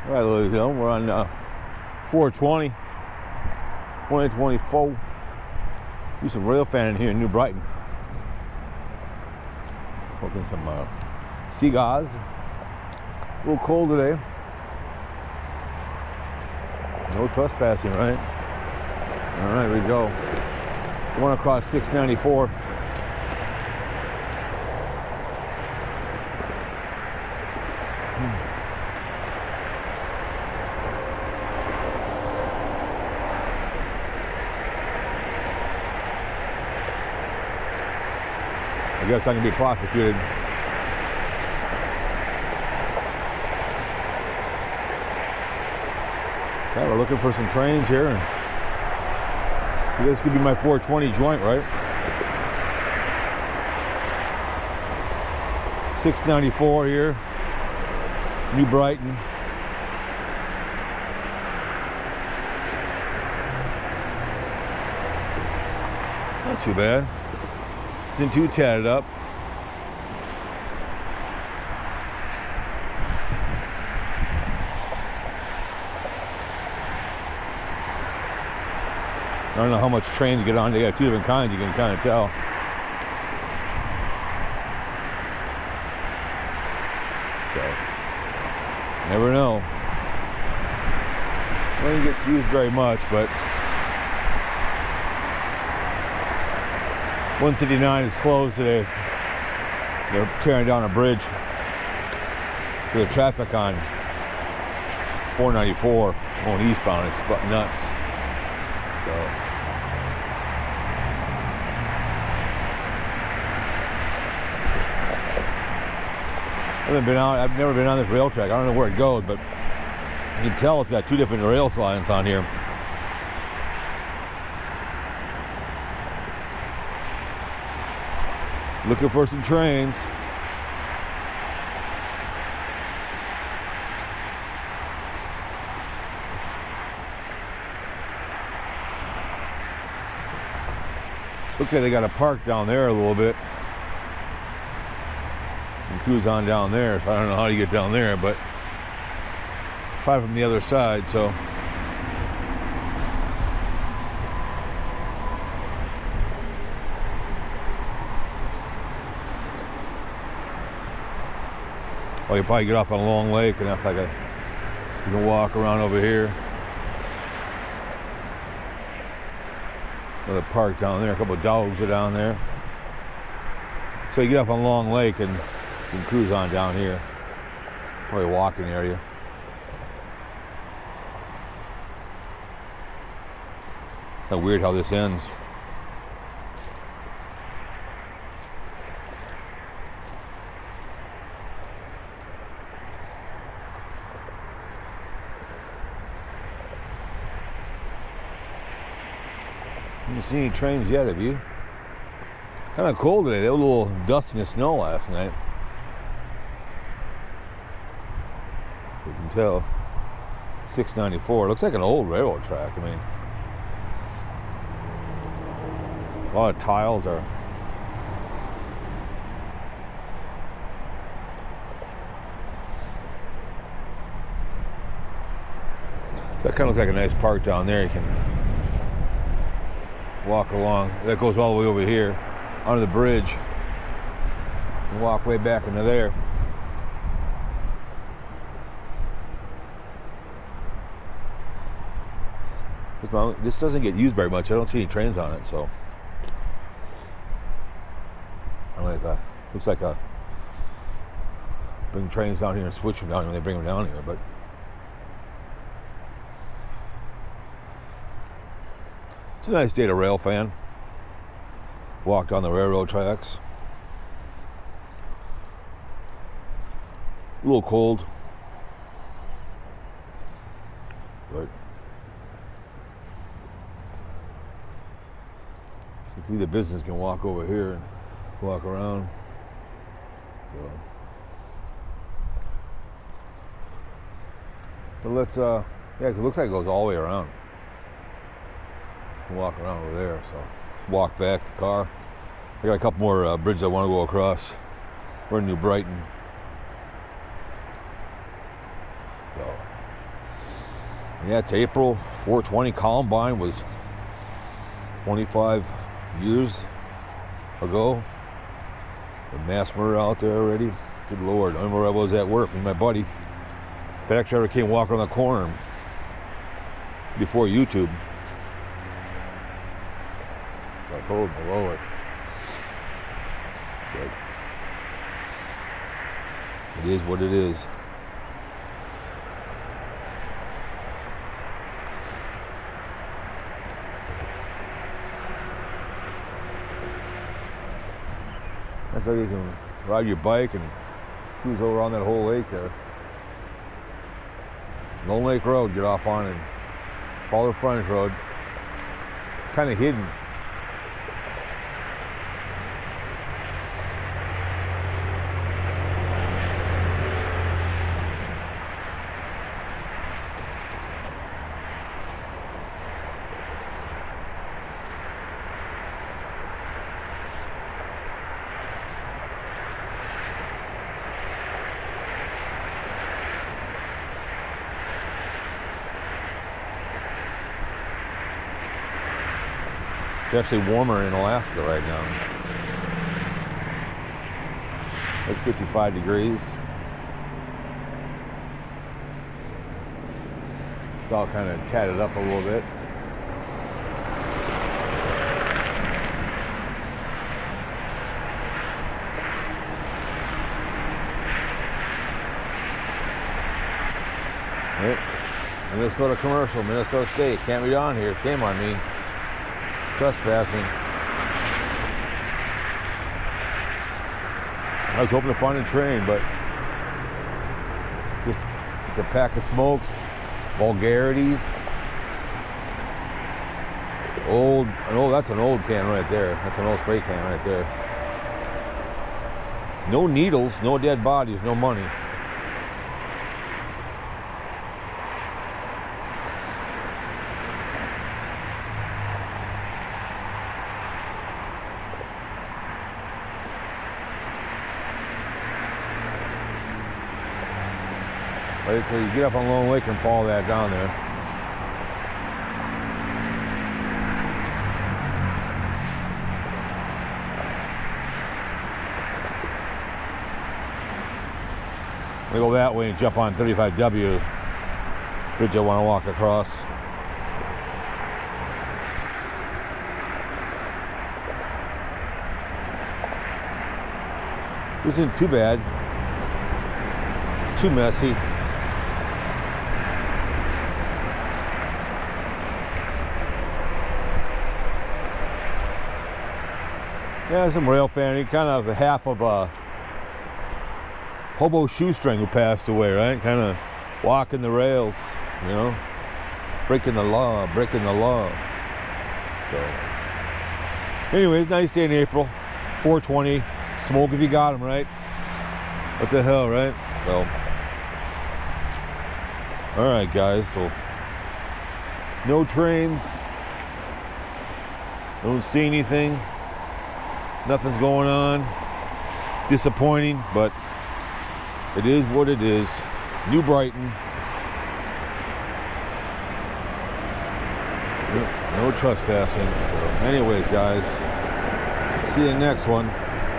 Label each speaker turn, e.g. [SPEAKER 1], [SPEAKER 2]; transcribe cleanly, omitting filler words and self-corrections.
[SPEAKER 1] All right, ladies and gentlemen, we're on 420, 2024. Do some rail fanning here in New Brighton. Smoking some cigars. A little cold today. No trespassing, right? All right, we go. Going across 694. I guess I can be prosecuted. Okay, we're looking for some trains here. This could be my 420 joint, right? 694 here, New Brighton. Not too bad. Isn't too tatted up. I don't know how much trains get on. They got two different kinds, you can kind of tell. So, never know. I don't think it gets used very much, but 159 is closed today. They're tearing down a bridge for the traffic on 494 going eastbound. It's fucking nuts. So, I've never been on this rail track. I don't know where it goes, but you can tell it's got two different rail lines on here. Looking for some trains. Looks like they got a park down there a little bit. And cruise on down there, so I don't know how you get down there, but probably from the other side, so. Well, you probably get off on a long lake, and that's like you can walk around over here. Another park down there, a couple of dogs are down there. So you get off on Long Lake and you can cruise on down here. Probably a walking area. Kind of weird how this ends. Haven't seen any trains yet, have you? Kind of cold today. There was a little dust in the snow last night. You can tell. 694. Looks like an old railroad track. I mean, a lot of tiles are. That kind of looks like a nice park down there. You can walk along. That goes all the way over here under the bridge and walk way back into there. This doesn't get used very much. I don't see any trains on it, so I like that. Looks like bring trains down here and switch them down when they bring them down here, but it's a nice day to rail fan. Walk down the railroad tracks. A little cold, but since we the business can walk over here and walk around. So, but let's yeah, 'cause it looks like it goes all the way around. Walk around over there, so walk back the car. I got a couple more bridges I want to go across. We're in New Brighton. So, Yeah, it's April 420. Columbine was 25 years ago. The mass murder out there already. Good Lord. I remember I was at work, me and my buddy. FedEx driver came walking around the corner before YouTube. It's like, oh, below it. But it is what it is. That's how you can ride your bike and cruise over on that whole lake there. Lone Lake Road, get off on and follow the frontage road. Kind of hidden. It's actually warmer in Alaska right now. Like 55 degrees. It's all kind of tatted up a little bit. Right. Minnesota commercial, Minnesota State. Can't be on here. Shame on me. Trespassing. I was hoping to find a train, but just a pack of smokes, vulgarities. That's an old can right there. That's an old spray can right there. No needles, no dead bodies, no money. Wait until you get up on Lone Lake and follow that down there. We go that way and jump on 35W, bridge I want to walk across. This isn't too bad, too messy. Yeah, some rail fanning, kind of half of a hobo shoestring who passed away, right? Kind of walking the rails, you know, breaking the law. So, anyways, nice day in April, 420. Smoke if you got them, right? What the hell, right? So, all right, guys. So, no trains. Don't see anything. Nothing's going on. Disappointing, but it is what it is. New Brighton. No trespassing. So anyways, guys, see you next one.